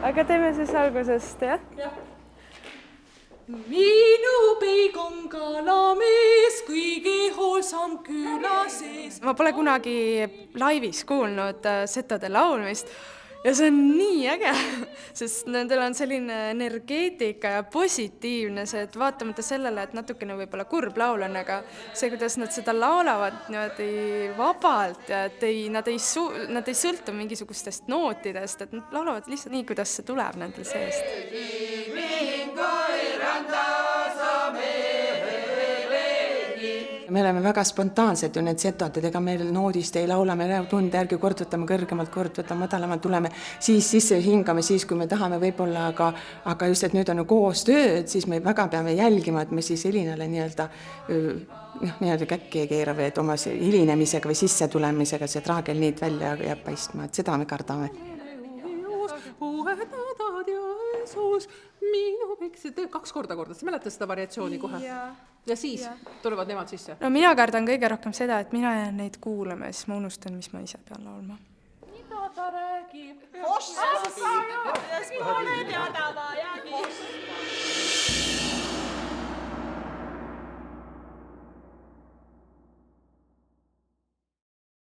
aga teeme siis algusest, jah? Minu peig on kalamees, kõige hoolsam küla sees. Ma pole kunagi laivis kuulnud setode laulmist ja see on nii äge, sest nendel on selline energeetika ja positiivne see, et vaatamata sellele, et natukene võib-olla kurb laul on, aga see, kuidas nad seda laulavad niimoodi vabalt ja et nad ei sõltu mingisugustest nootidest, et nad laulavad lihtsalt nii, kuidas see tuleb nendel seest. Me oleme väga spontaansed ju need setod, et ega meil noodist ei laula, me tunde järgi kord võtame kõrgemalt, kord võtame madalamalt, tuleme siis sisse hingame siis, kui me tahame võib-olla, aga just, et nüüd on ju koostööd, siis me väga peame jälgima, et me siis Elinale nii-öelda käkki ei keera või et oma hilinemisega või sisse tulemisega see traagelniit välja jääb paistma, et seda me kardame. Minu peks, kaks korda, sa mäletad seda variatsiooni kohe? Ja siis tulevad nemad sisse? No mina kardan kõige rohkem seda, et mina jään neid kuulama ja siis ma unustan, mis ma ise pean laulma. Mida ta räägib? Ossa! Ja pole teada vajagi.